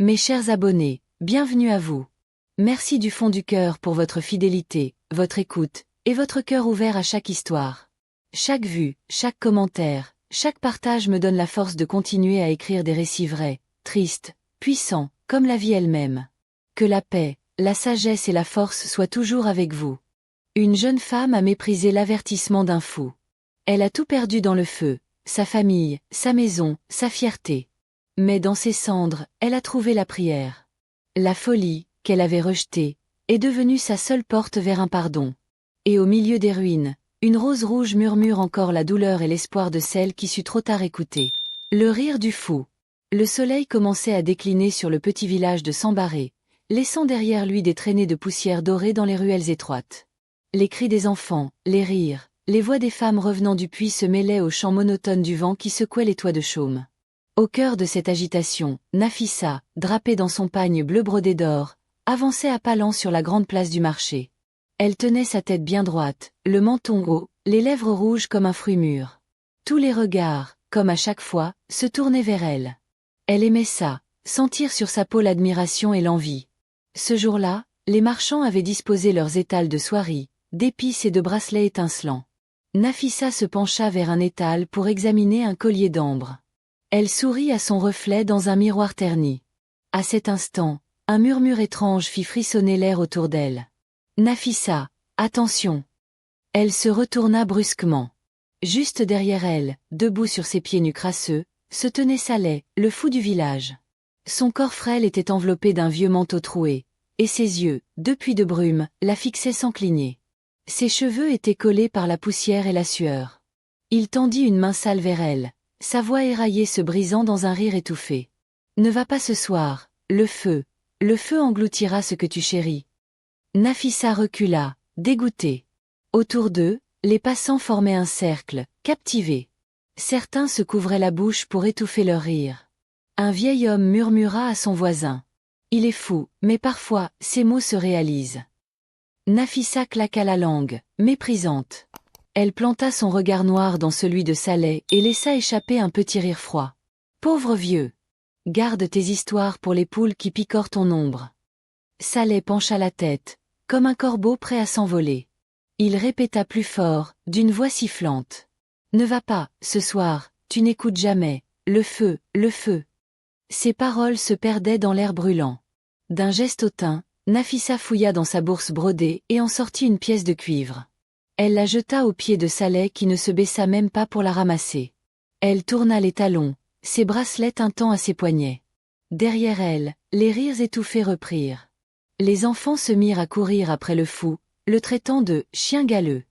Mes chers abonnés, bienvenue à vous. Merci du fond du cœur pour votre fidélité, votre écoute, et votre cœur ouvert à chaque histoire. Chaque vue, chaque commentaire, chaque partage me donne la force de continuer à écrire des récits vrais, tristes, puissants, comme la vie elle-même. Que la paix, la sagesse et la force soient toujours avec vous. Une jeune femme a méprisé l'avertissement d'un fou. Elle a tout perdu dans le feu, sa famille, sa maison, sa fierté. Mais dans ses cendres, elle a trouvé la prière. La folie, qu'elle avait rejetée, est devenue sa seule porte vers un pardon. Et au milieu des ruines, une rose rouge murmure encore la douleur et l'espoir de celle qui sut trop tard écouter. Le rire du fou. Le soleil commençait à décliner sur le petit village de Sambaré, laissant derrière lui des traînées de poussière dorée dans les ruelles étroites. Les cris des enfants, les rires, les voix des femmes revenant du puits se mêlaient au chant monotone du vent qui secouait les toits de chaume. Au cœur de cette agitation, Nafissa, drapée dans son pagne bleu brodé d'or, avançait à pas lents sur la grande place du marché. Elle tenait sa tête bien droite, le menton haut, les lèvres rouges comme un fruit mûr. Tous les regards, comme à chaque fois, se tournaient vers elle. Elle aimait ça, sentir sur sa peau l'admiration et l'envie. Ce jour-là, les marchands avaient disposé leurs étals de soieries, d'épices et de bracelets étincelants. Nafissa se pencha vers un étal pour examiner un collier d'ambre. Elle sourit à son reflet dans un miroir terni. À cet instant, un murmure étrange fit frissonner l'air autour d'elle. « Nafissa, attention !» Elle se retourna brusquement. Juste derrière elle, debout sur ses pieds nus crasseux, se tenait Saleh, le fou du village. Son corps frêle était enveloppé d'un vieux manteau troué, et ses yeux, depuis de brume, la fixaient sans cligner. Ses cheveux étaient collés par la poussière et la sueur. Il tendit une main sale vers elle, sa voix éraillée se brisant dans un rire étouffé. « Ne va pas ce soir, le feu engloutira ce que tu chéris. » Nafissa recula, dégoûtée. Autour d'eux, les passants formaient un cercle, captivés. Certains se couvraient la bouche pour étouffer leur rire. Un vieil homme murmura à son voisin. « Il est fou, mais parfois, ses mots se réalisent. » Nafissa claqua la langue, méprisante. Elle planta son regard noir dans celui de Saleh et laissa échapper un petit rire froid. « Pauvre vieux! Garde tes histoires pour les poules qui picorent ton ombre. » Saleh pencha la tête, comme un corbeau prêt à s'envoler. Il répéta plus fort, d'une voix sifflante. « Ne va pas, ce soir, tu n'écoutes jamais, le feu, le feu. » Ses paroles se perdaient dans l'air brûlant. D'un geste hautain, Nafissa fouilla dans sa bourse brodée et en sortit une pièce de cuivre. Elle la jeta aux pieds de Saleh qui ne se baissa même pas pour la ramasser. Elle tourna les talons, ses bracelets tintant à ses poignets. Derrière elle, les rires étouffés reprirent. Les enfants se mirent à courir après le fou, le traitant de « chien galeux ».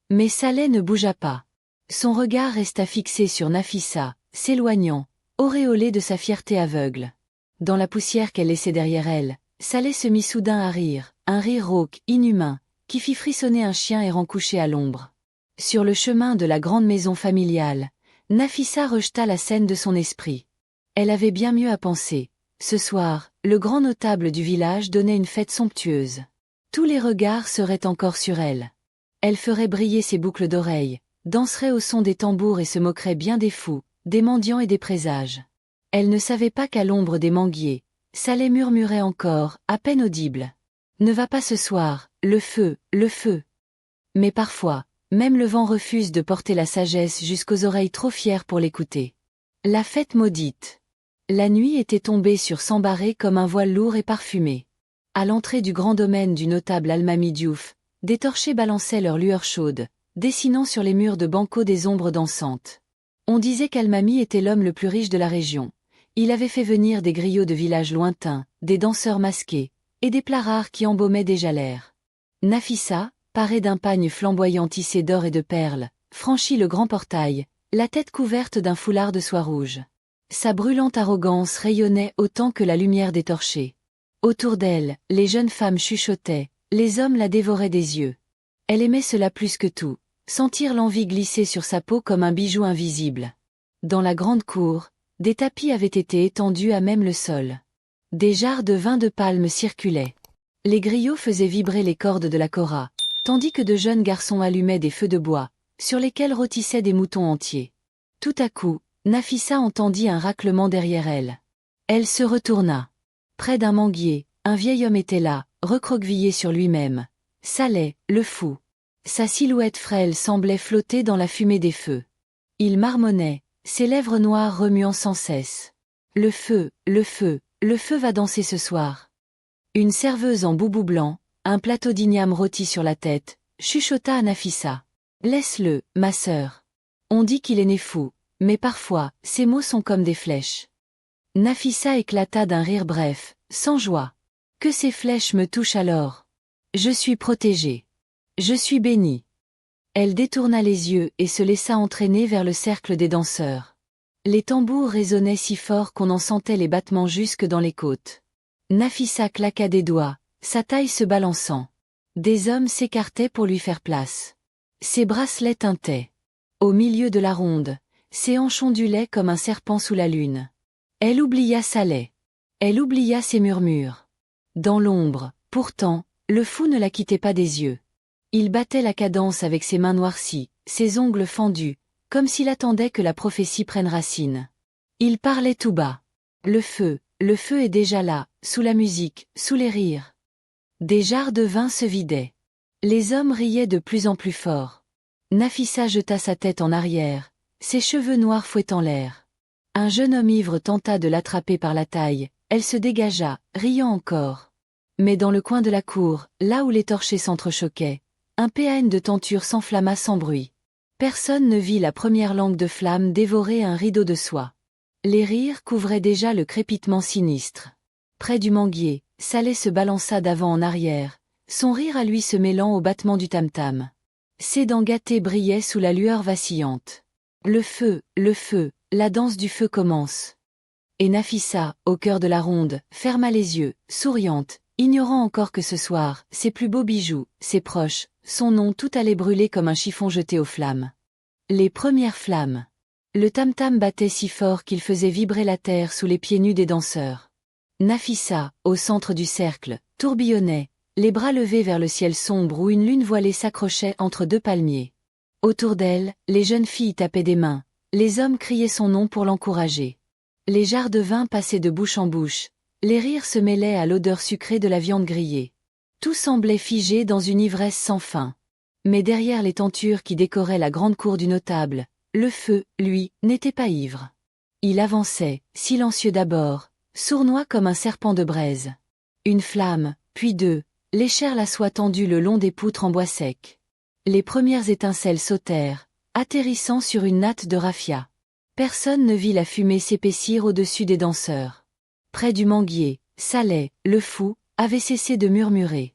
Mais Saleh ne bougea pas. Son regard resta fixé sur Nafissa, s'éloignant, auréolé de sa fierté aveugle. Dans la poussière qu'elle laissait derrière elle, Saleh se mit soudain à rire, un rire rauque, inhumain, qui fit frissonner un chien errant couché à l'ombre. Sur le chemin de la grande maison familiale, Nafissa rejeta la scène de son esprit. Elle avait bien mieux à penser. Ce soir, le grand notable du village donnait une fête somptueuse. Tous les regards seraient encore sur elle. Elle ferait briller ses boucles d'oreilles, danserait au son des tambours et se moquerait bien des fous, des mendiants et des présages. Elle ne savait pas qu'à l'ombre des manguiers, Saleh murmurait encore, à peine audible. « Ne va pas ce soir, le feu, le feu. » Mais parfois, même le vent refuse de porter la sagesse jusqu'aux oreilles trop fières pour l'écouter. La fête maudite. La nuit était tombée sur Sambaré comme un voile lourd et parfumé. À l'entrée du grand domaine du notable Almami Diouf, des torchers balançaient leurs lueurs chaudes, dessinant sur les murs de Banco des ombres dansantes. On disait qu'Almami était l'homme le plus riche de la région. Il avait fait venir des griots de villages lointains, des danseurs masqués, et des plats rares qui embaumaient déjà l'air. Nafissa, parée d'un pagne flamboyant tissé d'or et de perles, franchit le grand portail, la tête couverte d'un foulard de soie rouge. Sa brûlante arrogance rayonnait autant que la lumière des torchers. Autour d'elle, les jeunes femmes chuchotaient, les hommes la dévoraient des yeux. Elle aimait cela plus que tout, sentir l'envie glisser sur sa peau comme un bijou invisible. Dans la grande cour, des tapis avaient été étendus à même le sol. Des jarres de vin de palme circulaient. Les griots faisaient vibrer les cordes de la kora, tandis que de jeunes garçons allumaient des feux de bois, sur lesquels rôtissaient des moutons entiers. Tout à coup, Nafissa entendit un raclement derrière elle. Elle se retourna. Près d'un manguier, un vieil homme était là, recroquevillé sur lui-même. Saleh, le fou. Sa silhouette frêle semblait flotter dans la fumée des feux. Il marmonnait, ses lèvres noires remuant sans cesse. Le feu, le feu, le feu va danser ce soir. Une serveuse en boubou blanc, un plateau d'igname rôti sur la tête, chuchota à Nafissa. Laisse-le, ma sœur. On dit qu'il est né fou, mais parfois, ses mots sont comme des flèches. Nafissa éclata d'un rire bref, sans joie. Que ces flèches me touchent alors. Je suis protégée. Je suis bénie. Elle détourna les yeux et se laissa entraîner vers le cercle des danseurs. Les tambours résonnaient si fort qu'on en sentait les battements jusque dans les côtes. Nafissa claqua des doigts, sa taille se balançant. Des hommes s'écartaient pour lui faire place. Ses bracelets tintaient. Au milieu de la ronde, ses hanches ondulaient comme un serpent sous la lune. Elle oublia Saleh. Elle oublia ses murmures. Dans l'ombre, pourtant, le fou ne la quittait pas des yeux. Il battait la cadence avec ses mains noircies, ses ongles fendus, comme s'il attendait que la prophétie prenne racine. Il parlait tout bas. Le feu est déjà là, sous la musique, sous les rires. Des jarres de vin se vidaient. Les hommes riaient de plus en plus fort. Nafissa jeta sa tête en arrière, ses cheveux noirs fouettant l'air. Un jeune homme ivre tenta de l'attraper par la taille, elle se dégagea, riant encore. Mais dans le coin de la cour, là où les torchers s'entrechoquaient, un PAN de tenture s'enflamma sans bruit. Personne ne vit la première langue de flamme dévorer un rideau de soie. Les rires couvraient déjà le crépitement sinistre. Près du manguier, Saleh se balança d'avant en arrière, son rire à lui se mêlant au battement du tam-tam. Ses dents gâtées brillaient sous la lueur vacillante. Le feu, la danse du feu commence. Et Nafissa, au cœur de la ronde, ferma les yeux, souriante, ignorant encore que ce soir, ses plus beaux bijoux, ses proches, son nom tout allait brûler comme un chiffon jeté aux flammes. Les premières flammes. Le tam-tam battait si fort qu'il faisait vibrer la terre sous les pieds nus des danseurs. Nafissa, au centre du cercle, tourbillonnait, les bras levés vers le ciel sombre où une lune voilée s'accrochait entre deux palmiers. Autour d'elle, les jeunes filles tapaient des mains, les hommes criaient son nom pour l'encourager. Les jarres de vin passaient de bouche en bouche, les rires se mêlaient à l'odeur sucrée de la viande grillée. Tout semblait figé dans une ivresse sans fin. Mais derrière les tentures qui décoraient la grande cour du notable, le feu, lui, n'était pas ivre. Il avançait, silencieux d'abord, sournois comme un serpent de braise. Une flamme, puis deux, léchèrent la soie tendue le long des poutres en bois sec. Les premières étincelles sautèrent, atterrissant sur une natte de raffia. Personne ne vit la fumée s'épaissir au-dessus des danseurs. Près du manguier, Saleh, le fou, avait cessé de murmurer.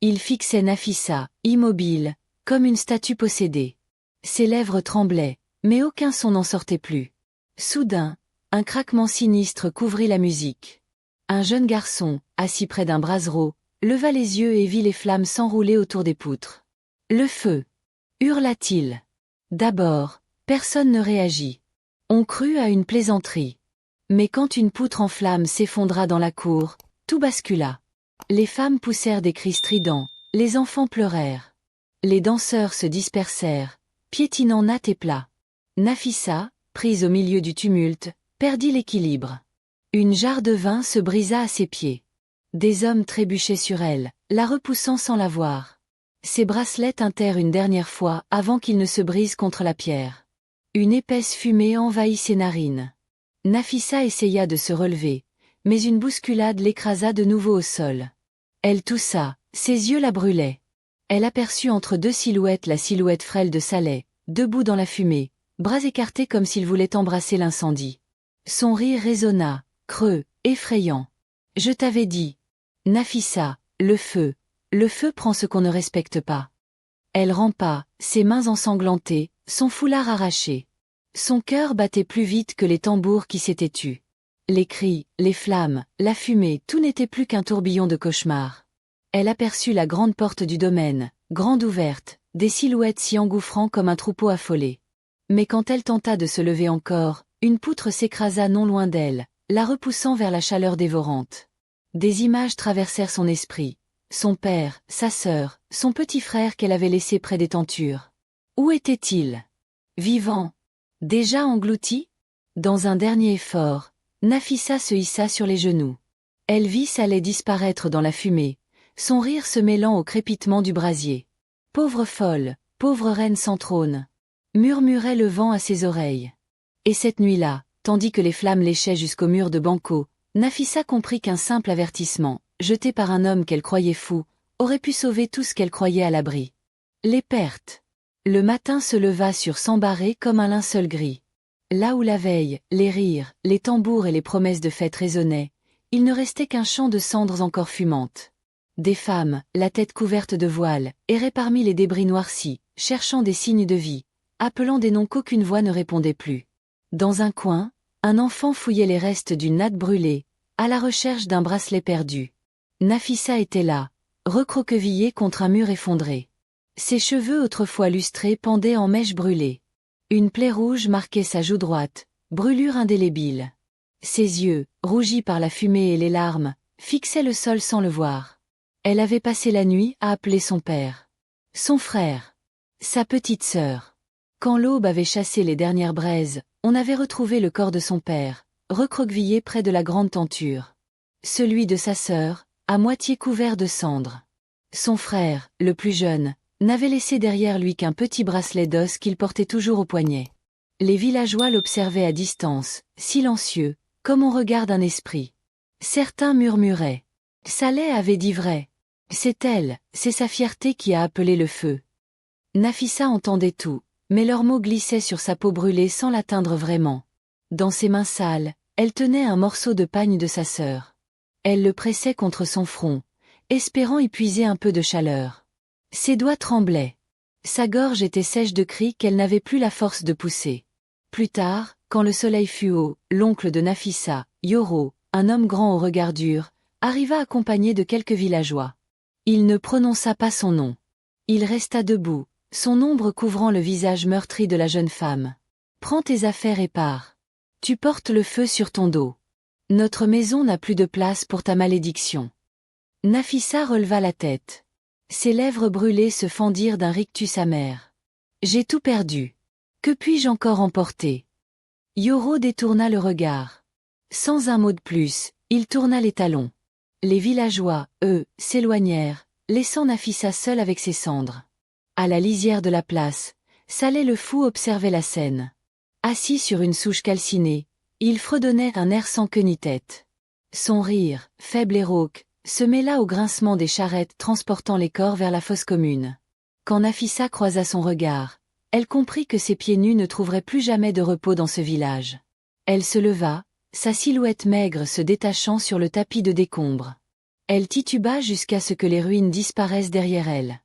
Il fixait Nafissa, immobile, comme une statue possédée. Ses lèvres tremblaient, mais aucun son n'en sortait plus. Soudain, un craquement sinistre couvrit la musique. Un jeune garçon, assis près d'un brasero, leva les yeux et vit les flammes s'enrouler autour des poutres. Le feu! Hurla-t-il. D'abord, personne ne réagit. On crut à une plaisanterie. Mais quand une poutre en flammes s'effondra dans la cour, tout bascula. Les femmes poussèrent des cris stridents, les enfants pleurèrent. Les danseurs se dispersèrent, piétinant nat et plat. Nafissa, prise au milieu du tumulte, perdit l'équilibre. Une jarre de vin se brisa à ses pieds. Des hommes trébuchaient sur elle, la repoussant sans la voir. Ses bracelets tintèrent une dernière fois avant qu'ils ne se brisent contre la pierre. Une épaisse fumée envahit ses narines. Nafissa essaya de se relever, mais une bousculade l'écrasa de nouveau au sol. Elle toussa, ses yeux la brûlaient. Elle aperçut entre deux silhouettes la silhouette frêle de Saleh, debout dans la fumée, bras écartés comme s'il voulait embrasser l'incendie. Son rire résonna, creux, effrayant. « Je t'avais dit. Nafissa, le feu prend ce qu'on ne respecte pas. » Elle rampa, ses mains ensanglantées, son foulard arraché. Son cœur battait plus vite que les tambours qui s'étaient tus. Les cris, les flammes, la fumée, tout n'était plus qu'un tourbillon de cauchemar. Elle aperçut la grande porte du domaine, grande ouverte, des silhouettes s'y engouffrant comme un troupeau affolé. Mais quand elle tenta de se lever encore, une poutre s'écrasa non loin d'elle, la repoussant vers la chaleur dévorante. Des images traversèrent son esprit. Son père, sa sœur, son petit frère qu'elle avait laissé près des tentures. Où était-il? Vivant? Déjà englouti? Dans un dernier effort, Nafissa se hissa sur les genoux. Elle vit Saleh disparaître dans la fumée, son rire se mêlant au crépitement du brasier. Pauvre folle, pauvre reine sans trône, murmurait le vent à ses oreilles. Et cette nuit-là, tandis que les flammes léchaient jusqu'au mur de Banco, Nafissa comprit qu'un simple avertissement, jeté par un homme qu'elle croyait fou, aurait pu sauver tout ce qu'elle croyait à l'abri. Les pertes. Le matin se leva sur Sambaré comme un linceul gris. Là où la veille, les rires, les tambours et les promesses de fête résonnaient, il ne restait qu'un champ de cendres encore fumantes. Des femmes, la tête couverte de voiles, erraient parmi les débris noircis, cherchant des signes de vie, appelant des noms qu'aucune voix ne répondait plus. Dans un coin, un enfant fouillait les restes d'une natte brûlée, à la recherche d'un bracelet perdu. Nafissa était là, recroquevillée contre un mur effondré. Ses cheveux autrefois lustrés pendaient en mèches brûlées. Une plaie rouge marquait sa joue droite, brûlure indélébile. Ses yeux, rougis par la fumée et les larmes, fixaient le sol sans le voir. Elle avait passé la nuit à appeler son père. Son frère. Sa petite sœur. Quand l'aube avait chassé les dernières braises, on avait retrouvé le corps de son père, recroquevillé près de la grande tenture. Celui de sa sœur, à moitié couvert de cendres. Son frère, le plus jeune, n'avait laissé derrière lui qu'un petit bracelet d'os qu'il portait toujours au poignet. Les villageois l'observaient à distance, silencieux, comme on regarde un esprit. Certains murmuraient. Saleh avait dit vrai. C'est elle, c'est sa fierté qui a appelé le feu. Nafissa entendait tout, mais leurs mots glissaient sur sa peau brûlée sans l'atteindre vraiment. Dans ses mains sales, elle tenait un morceau de pagne de sa sœur. Elle le pressait contre son front, espérant y puiser un peu de chaleur. Ses doigts tremblaient. Sa gorge était sèche de cris qu'elle n'avait plus la force de pousser. Plus tard, quand le soleil fut haut, l'oncle de Nafissa, Yoro, un homme grand au regard dur, arriva accompagné de quelques villageois. Il ne prononça pas son nom. Il resta debout, son ombre couvrant le visage meurtri de la jeune femme. « Prends tes affaires et pars. Tu portes le feu sur ton dos. Notre maison n'a plus de place pour ta malédiction. » Nafissa releva la tête. Ses lèvres brûlées se fendirent d'un rictus amer. « J'ai tout perdu. Que puis-je encore emporter ?» Yoro détourna le regard. Sans un mot de plus, il tourna les talons. Les villageois, eux, s'éloignèrent, laissant Nafissa seule avec ses cendres. À la lisière de la place, Saleh le fou observait la scène. Assis sur une souche calcinée, il fredonnait un air sans queue ni tête. Son rire, faible et rauque, se mêla au grincement des charrettes transportant les corps vers la fosse commune. Quand Nafissa croisa son regard, elle comprit que ses pieds nus ne trouveraient plus jamais de repos dans ce village. Elle se leva, sa silhouette maigre se détachant sur le tapis de décombres. Elle tituba jusqu'à ce que les ruines disparaissent derrière elle.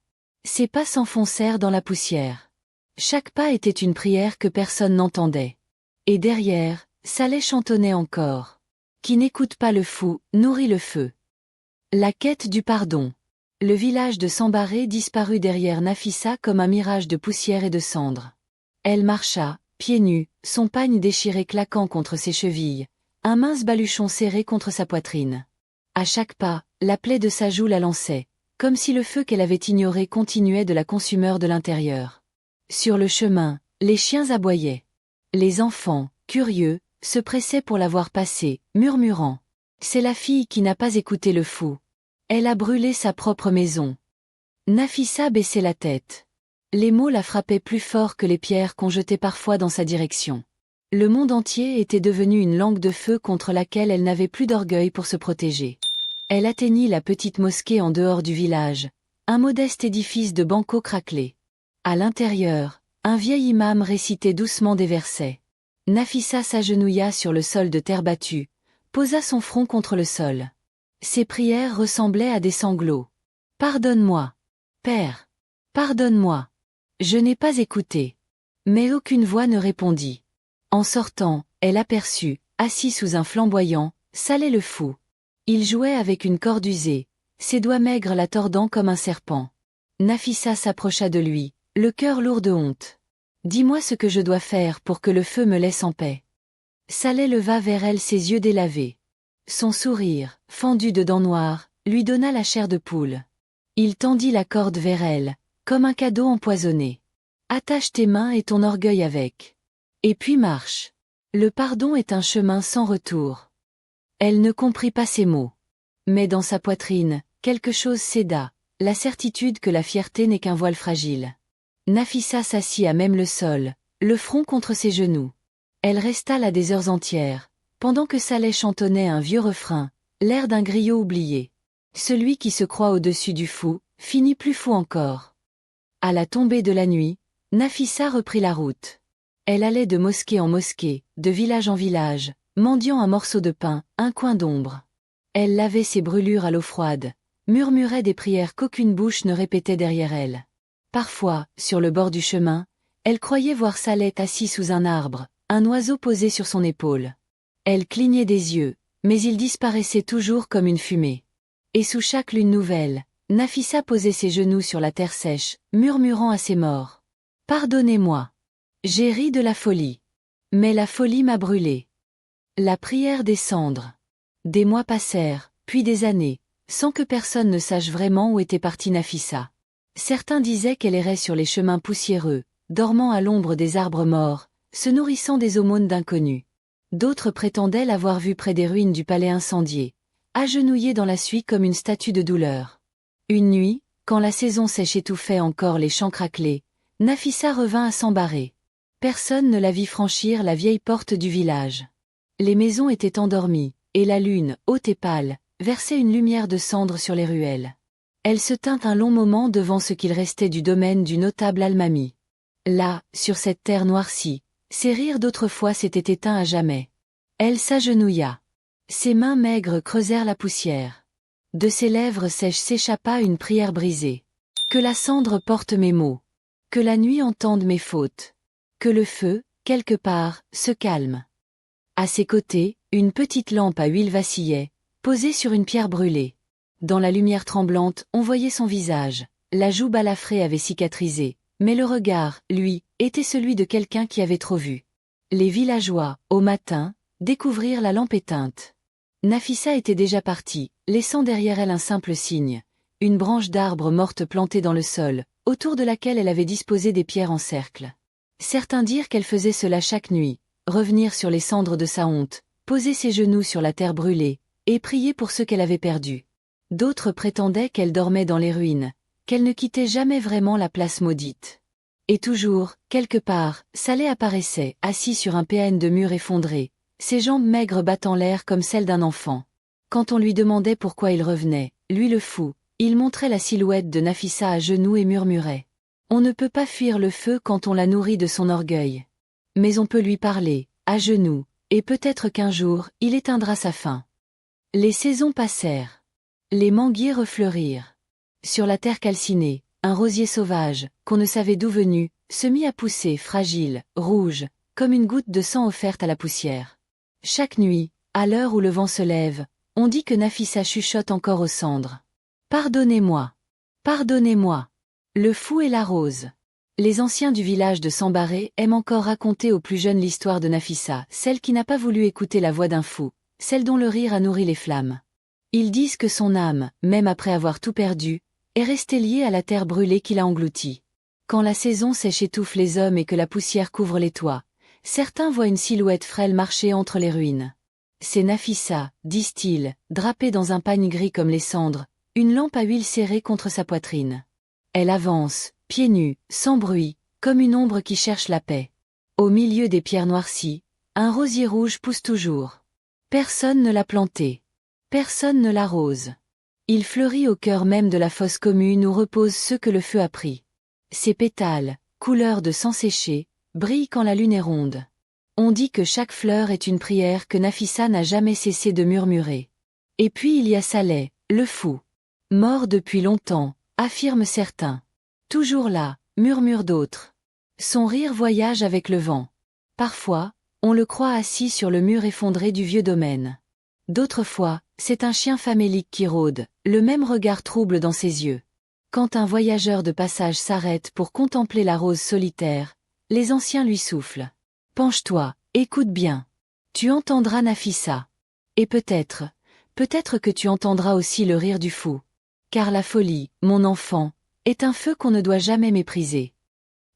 Ses pas s'enfoncèrent dans la poussière. Chaque pas était une prière que personne n'entendait. Et derrière, Saleh chantonnait encore. Qui n'écoute pas le fou, nourrit le feu. La quête du pardon. Le village de Sambaré disparut derrière Nafissa comme un mirage de poussière et de cendres. Elle marcha, pieds nus, son pagne déchiré claquant contre ses chevilles, un mince baluchon serré contre sa poitrine. À chaque pas, la plaie de sa joue la lançait, comme si le feu qu'elle avait ignoré continuait de la consumeur de l'intérieur. Sur le chemin, les chiens aboyaient. Les enfants, curieux, se pressaient pour la voir passer, murmurant. C'est la fille qui n'a pas écouté le fou. Elle a brûlé sa propre maison. Nafissa baissait la tête. Les mots la frappaient plus fort que les pierres qu'on jetait parfois dans sa direction. Le monde entier était devenu une langue de feu contre laquelle elle n'avait plus d'orgueil pour se protéger. Elle atteignit la petite mosquée en dehors du village, un modeste édifice de banco craquelé. À l'intérieur, un vieil imam récitait doucement des versets. Nafissa s'agenouilla sur le sol de terre battue, posa son front contre le sol. Ses prières ressemblaient à des sanglots. « Pardonne-moi. Père. Pardonne-moi. Je n'ai pas écouté. » Mais aucune voix ne répondit. En sortant, elle aperçut, assis sous un flamboyant, Saleh le fou. Il jouait avec une corde usée, ses doigts maigres la tordant comme un serpent. Nafissa s'approcha de lui, le cœur lourd de honte. « Dis-moi ce que je dois faire pour que le feu me laisse en paix. » Saleh leva vers elle ses yeux délavés. Son sourire, fendu de dents noires, lui donna la chair de poule. Il tendit la corde vers elle, comme un cadeau empoisonné. « Attache tes mains et ton orgueil avec. Et puis marche. » Le pardon est un chemin sans retour. Elle ne comprit pas ces mots. Mais dans sa poitrine, quelque chose céda, la certitude que la fierté n'est qu'un voile fragile. Nafissa s'assit à même le sol, le front contre ses genoux. Elle resta là des heures entières, pendant que Saleh chantonnait un vieux refrain, l'air d'un griot oublié. Celui qui se croit au-dessus du fou, finit plus fou encore. À la tombée de la nuit, Nafissa reprit la route. Elle allait de mosquée en mosquée, de village en village, mendiant un morceau de pain, un coin d'ombre. Elle lavait ses brûlures à l'eau froide, murmurait des prières qu'aucune bouche ne répétait derrière elle. Parfois, sur le bord du chemin, elle croyait voir Saleh assis sous un arbre, un oiseau posé sur son épaule. Elle clignait des yeux, mais il disparaissait toujours comme une fumée. Et sous chaque lune nouvelle, Nafissa posait ses genoux sur la terre sèche, murmurant à ses morts. « Pardonnez-moi. J'ai ri de la folie. Mais la folie m'a brûlé. » La prière des cendres. Des mois passèrent, puis des années, sans que personne ne sache vraiment où était partie Nafissa. Certains disaient qu'elle errait sur les chemins poussiéreux, dormant à l'ombre des arbres morts, se nourrissant des aumônes d'inconnus. D'autres prétendaient l'avoir vue près des ruines du palais incendié, agenouillée dans la suie comme une statue de douleur. Une nuit, quand la saison sèche étouffait encore les champs craquelés, Nafissa revint à s'embarrer. Personne ne la vit franchir la vieille porte du village. Les maisons étaient endormies, et la lune, haute et pâle, versait une lumière de cendre sur les ruelles. Elle se tint un long moment devant ce qu'il restait du domaine du notable Almami. Là, sur cette terre noircie, ses rires d'autrefois s'étaient éteints à jamais. Elle s'agenouilla. Ses mains maigres creusèrent la poussière. De ses lèvres sèches s'échappa une prière brisée. Que la cendre porte mes maux. Que la nuit entende mes fautes. Que le feu, quelque part, se calme. À ses côtés, une petite lampe à huile vacillait, posée sur une pierre brûlée. Dans la lumière tremblante, on voyait son visage. La joue balafrée avait cicatrisé, mais le regard, lui, était celui de quelqu'un qui avait trop vu. Les villageois, au matin, découvrirent la lampe éteinte. Nafissa était déjà partie, laissant derrière elle un simple signe, une branche d'arbre morte plantée dans le sol, autour de laquelle elle avait disposé des pierres en cercle. Certains dirent qu'elle faisait cela chaque nuit, revenir sur les cendres de sa honte, poser ses genoux sur la terre brûlée, et prier pour ceux qu'elle avait perdus. D'autres prétendaient qu'elle dormait dans les ruines, qu'elle ne quittait jamais vraiment la place maudite. Et toujours, quelque part, Saleh apparaissait, assis sur un péane de mur effondré, ses jambes maigres battant l'air comme celles d'un enfant. Quand on lui demandait pourquoi il revenait, lui le fou, il montrait la silhouette de Nafissa à genoux et murmurait. On ne peut pas fuir le feu quand on la nourrit de son orgueil. Mais on peut lui parler, à genoux, et peut-être qu'un jour, il éteindra sa faim. Les saisons passèrent. Les manguiers refleurirent. Sur la terre calcinée, un rosier sauvage, qu'on ne savait d'où venu, se mit à pousser fragile, rouge, comme une goutte de sang offerte à la poussière. Chaque nuit, à l'heure où le vent se lève, on dit que Nafissa chuchote encore aux cendres. « Pardonnez-moi. Pardonnez-moi. Le fou et la rose. » Les anciens du village de Sambaré aiment encore raconter aux plus jeunes l'histoire de Nafissa, celle qui n'a pas voulu écouter la voix d'un fou, celle dont le rire a nourri les flammes. Ils disent que son âme, même après avoir tout perdu, est restée liée à la terre brûlée qui l'a engloutie. Quand la saison sèche étouffe les hommes et que la poussière couvre les toits, certains voient une silhouette frêle marcher entre les ruines. C'est Nafissa, disent-ils, drapée dans un pagne gris comme les cendres, une lampe à huile serrée contre sa poitrine. Elle avance, pieds nus, sans bruit, comme une ombre qui cherche la paix. Au milieu des pierres noircies, un rosier rouge pousse toujours. Personne ne l'a planté. Personne ne l'arrose. Il fleurit au cœur même de la fosse commune où reposent ceux que le feu a pris. Ses pétales, couleur de sang séché, brillent quand la lune est ronde. On dit que chaque fleur est une prière que Nafissa n'a jamais cessé de murmurer. Et puis il y a Saleh, le fou. Mort depuis longtemps, affirment certains. Toujours là, murmurent d'autres. Son rire voyage avec le vent. Parfois, on le croit assis sur le mur effondré du vieux domaine. D'autres fois, c'est un chien famélique qui rôde, le même regard trouble dans ses yeux. Quand un voyageur de passage s'arrête pour contempler la rose solitaire, les anciens lui soufflent. « Penche-toi, écoute bien. Tu entendras Nafissa. Et peut-être que tu entendras aussi le rire du fou. Car la folie, mon enfant, est un feu qu'on ne doit jamais mépriser. »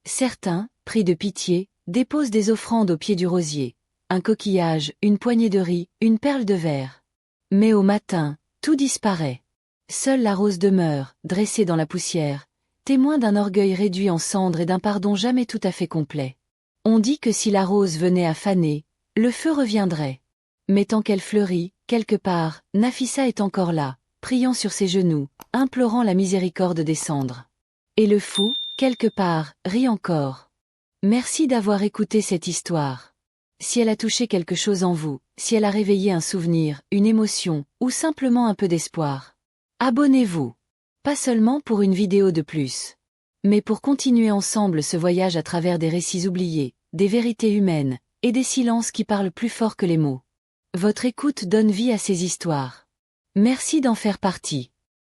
Certains, pris de pitié, déposent des offrandes au pied du rosier. un coquillage, une poignée de riz, une perle de verre. Mais au matin, tout disparaît. Seule la rose demeure, dressée dans la poussière, témoin d'un orgueil réduit en cendres et d'un pardon jamais tout à fait complet. On dit que si la rose venait à faner, le feu reviendrait. Mais tant qu'elle fleurit, quelque part, Nafissa est encore là, priant sur ses genoux, implorant la miséricorde des cendres. Et le fou, quelque part, rit encore. Merci d'avoir écouté cette histoire. Si elle a touché quelque chose en vous, si elle a réveillé un souvenir, une émotion, ou simplement un peu d'espoir, abonnez-vous. Pas seulement pour une vidéo de plus, mais pour continuer ensemble ce voyage à travers des récits oubliés, des vérités humaines, et des silences qui parlent plus fort que les mots. Votre écoute donne vie à ces histoires. Merci d'en faire partie.